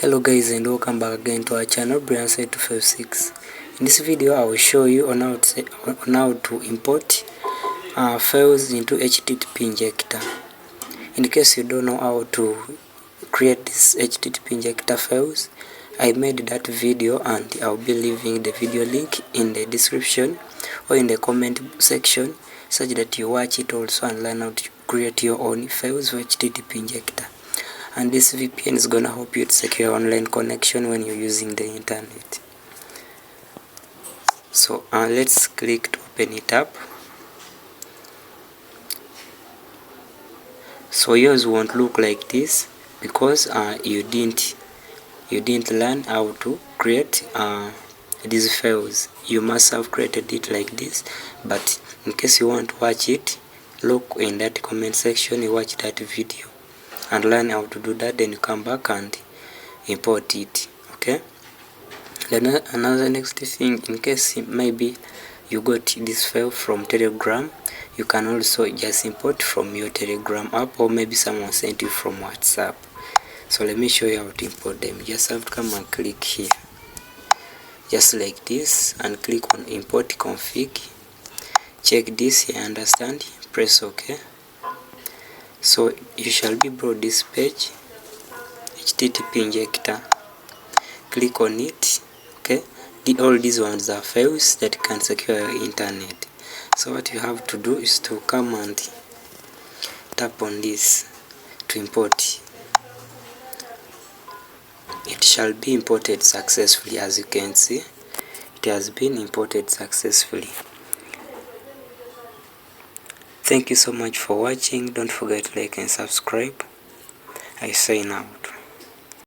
Hello guys, and welcome back again to our channel Brian256. In this video I will show you on how to import files into HTTP Injector. In case you don't know how to create this HTTP Injector files, I made that video and I'll be leaving the video link in the description or in the comment section, such that you watch it also and learn how to create your own files for HTTP Injector. And this VPN is gonna help you to secure online connection when you're using the internet. So let's click to open it up. So yours won't look like this because you didn't learn how to create these files. You must have created it like this, but in case you want to watch it, look in that comment section, you watch that video and learn how to do that, then you come back and import it. Okay, then another next thing, in case maybe you got this file from Telegram, you can also just import from your Telegram app, or maybe someone sent you from WhatsApp. So let me show you how to import them. You just have to come and click here just like this and click on import config. Check this here, understand, press OK. So you shall be brought this page, HTTP Injector. Click on it. Okay, all these ones are files that can secure your internet. So what you have to do is to come and tap on this to import. It shall be imported successfully. As you can see, it has been imported successfully. Thank you so much for watching. Don't forget to like and subscribe. I sign out.